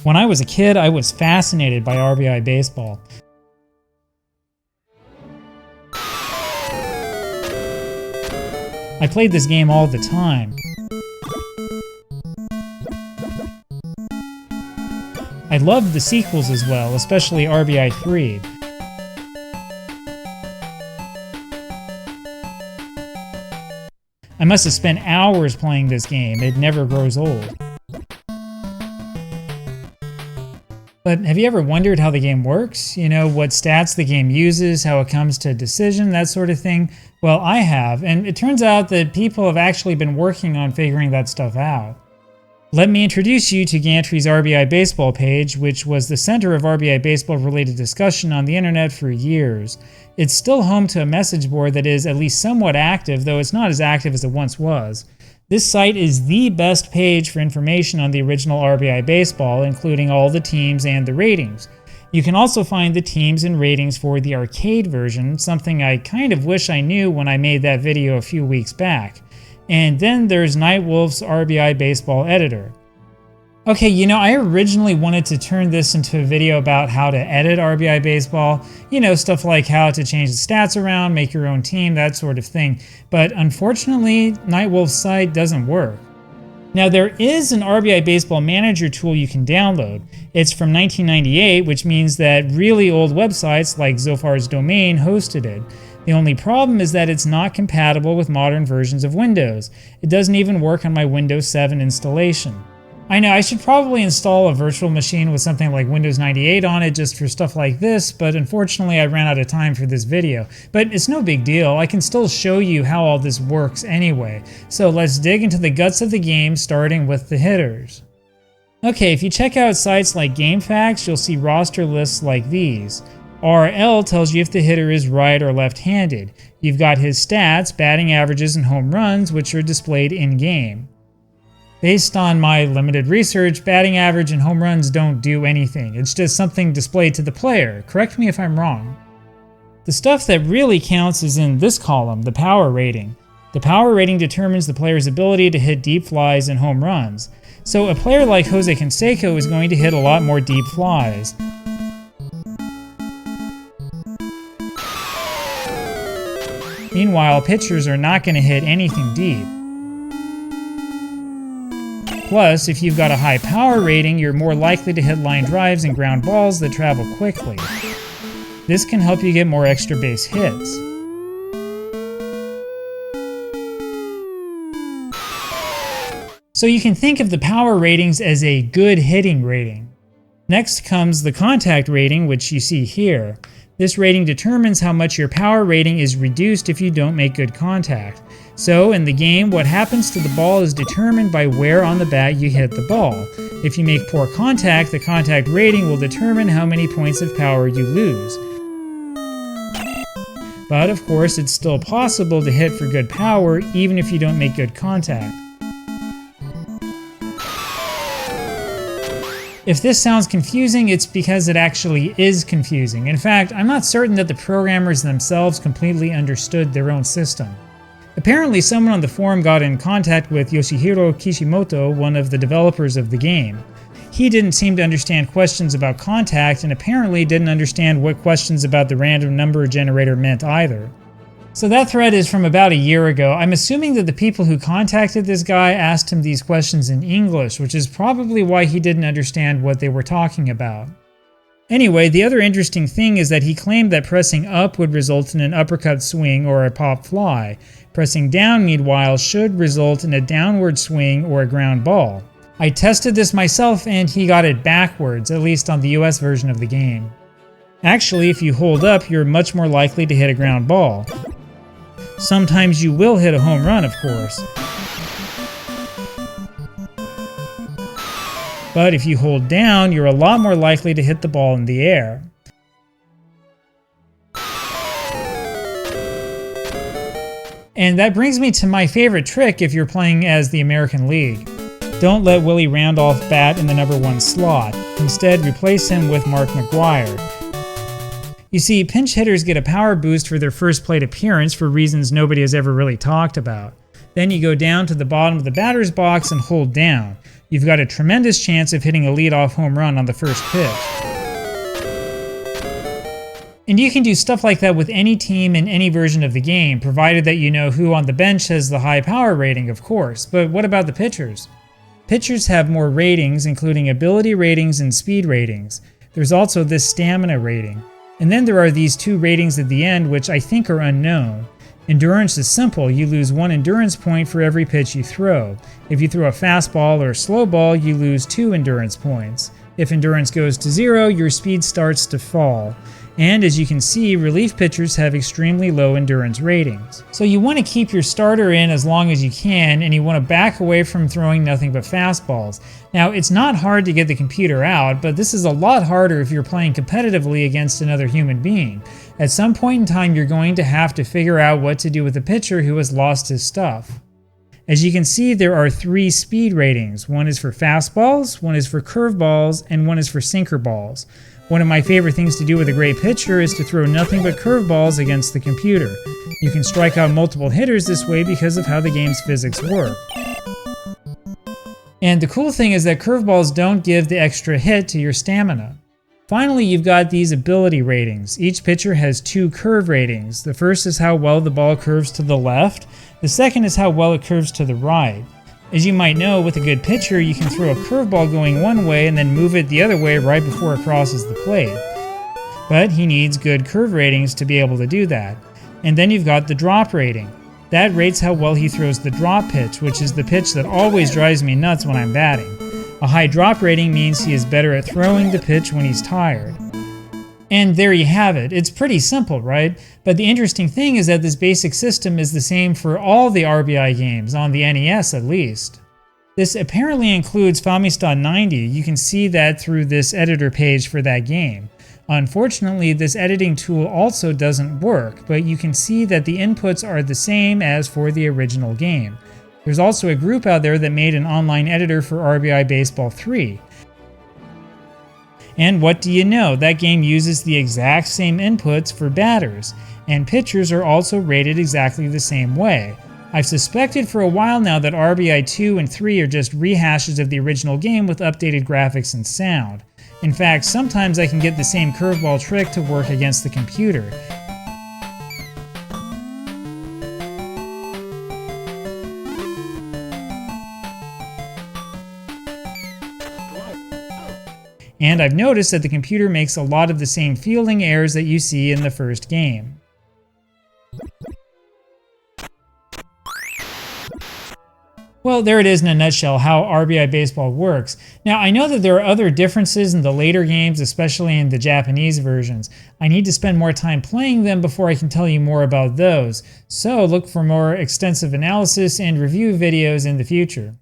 When I was a kid, I was fascinated by RBI Baseball. I played this game all the time. I loved the sequels as well, especially RBI 3. I must have spent hours playing this game. It never grows old. But have you ever wondered how the game works? You know, what stats the game uses, how it comes to a decision, that sort of thing? Well, I have, and it turns out that people have actually been working on figuring that stuff out. Let me introduce you to Gantry's RBI Baseball page, which was the center of RBI Baseball related discussion on the internet for years. It's still home to a message board that is at least somewhat active, though it's not as active as it once was. This site is the best page for information on the original RBI Baseball, including all the teams and the ratings. You can also find the teams and ratings for the arcade version, something I kind of wish I knew when I made that video a few weeks back. And then there's Nightwolf's RBI Baseball editor. Okay, you know, I originally wanted to turn this into a video about how to edit RBI Baseball, you know, stuff like how to change the stats around, make your own team, that sort of thing. But unfortunately, Nightwolf's site doesn't work. Now, there is an RBI Baseball Manager tool you can download. It's from 1998, which means that really old websites like Zophar's Domain hosted it. The only problem is that it's not compatible with modern versions of Windows. It doesn't even work on my Windows 7 installation. I know I should probably install a virtual machine with something like Windows 98 on it just for stuff like this, but unfortunately I ran out of time for this video. But it's no big deal, I can still show you how all this works anyway. So let's dig into the guts of the game, starting with the hitters. Okay, if you check out sites like GameFAQs, you'll see roster lists like these. RL tells you if the hitter is right or left-handed. You've got his stats, batting averages, and home runs, which are displayed in-game. Based on my limited research, batting average and home runs don't do anything. It's just something displayed to the player. Correct me if I'm wrong. The stuff that really counts is in this column, the power rating. The power rating determines the player's ability to hit deep flies and home runs. So a player like Jose Canseco is going to hit a lot more deep flies. Meanwhile, pitchers are not going to hit anything deep. Plus, if you've got a high power rating, you're more likely to hit line drives and ground balls that travel quickly. This can help you get more extra base hits. So you can think of the power ratings as a good hitting rating. Next comes the contact rating, which you see here. This rating determines how much your power rating is reduced if you don't make good contact. So in the game, what happens to the ball is determined by where on the bat you hit the ball. If you make poor contact, the contact rating will determine how many points of power you lose. But of course, it's still possible to hit for good power even if you don't make good contact. If this sounds confusing, it's because it actually is confusing. In fact, I'm not certain that the programmers themselves completely understood their own system. Apparently, someone on the forum got in contact with Yoshihiro Kishimoto, one of the developers of the game. He didn't seem to understand questions about contact and apparently didn't understand what questions about the random number generator meant either. So that thread is from about a year ago. I'm assuming that the people who contacted this guy asked him these questions in English, which is probably why he didn't understand what they were talking about. Anyway, the other interesting thing is that he claimed that pressing up would result in an uppercut swing or a pop fly. Pressing down, meanwhile, should result in a downward swing or a ground ball. I tested this myself and he got it backwards, at least on the US version of the game. Actually, if you hold up, you're much more likely to hit a ground ball. Sometimes you will hit a home run, of course. But if you hold down, you're a lot more likely to hit the ball in the air. And that brings me to my favorite trick if you're playing as the American League. Don't let Willie Randolph bat in the number 1 slot. Instead, replace him with Mark McGwire. You see, pinch hitters get a power boost for their first plate appearance for reasons nobody has ever really talked about. Then you go down to the bottom of the batter's box and hold down. You've got a tremendous chance of hitting a leadoff home run on the first pitch. And you can do stuff like that with any team in any version of the game, provided that you know who on the bench has the high power rating, of course. But what about the pitchers? Pitchers have more ratings, including ability ratings and speed ratings. There's also this stamina rating. And then there are these two ratings at the end, which I think are unknown. Endurance is simple. You lose 1 endurance point for every pitch you throw. If you throw a fastball or a slow ball, you lose 2 endurance points. If endurance goes to 0, your speed starts to fall. And as you can see, relief pitchers have extremely low endurance ratings. So you want to keep your starter in as long as you can, and you want to back away from throwing nothing but fastballs. Now, it's not hard to get the computer out, but this is a lot harder if you're playing competitively against another human being. At some point in time, you're going to have to figure out what to do with a pitcher who has lost his stuff. As you can see, there are 3 speed ratings. One is for fastballs, one is for curveballs, and one is for sinker balls. One of my favorite things to do with a great pitcher is to throw nothing but curveballs against the computer. You can strike out multiple hitters this way because of how the game's physics work. And the cool thing is that curveballs don't give the extra hit to your stamina. Finally, you've got these ability ratings. Each pitcher has 2 curve ratings. The first is how well the ball curves to the left. The second is how well it curves to the right. As you might know, with a good pitcher, you can throw a curveball going one way and then move it the other way right before it crosses the plate. But he needs good curve ratings to be able to do that. And then you've got the drop rating. That rates how well he throws the drop pitch, which is the pitch that always drives me nuts when I'm batting. A high drop rating means he is better at throwing the pitch when he's tired. And there you have it. It's pretty simple, right? But the interesting thing is that this basic system is the same for all the RBI games, on the NES at least. This apparently includes Famicom 90. You can see that through this editor page for that game. Unfortunately, this editing tool also doesn't work, but you can see that the inputs are the same as for the original game. There's also a group out there that made an online editor for RBI Baseball 3. And what do you know? That game uses the exact same inputs for batters, and pitchers are also rated exactly the same way. I've suspected for a while now that RBI 2 and 3 are just rehashes of the original game with updated graphics and sound. In fact, sometimes I can get the same curveball trick to work against the computer. And I've noticed that the computer makes a lot of the same fielding errors that you see in the first game. Well, there it is in a nutshell, how RBI Baseball works. Now, I know that there are other differences in the later games, especially in the Japanese versions. I need to spend more time playing them before I can tell you more about those. So look for more extensive analysis and review videos in the future.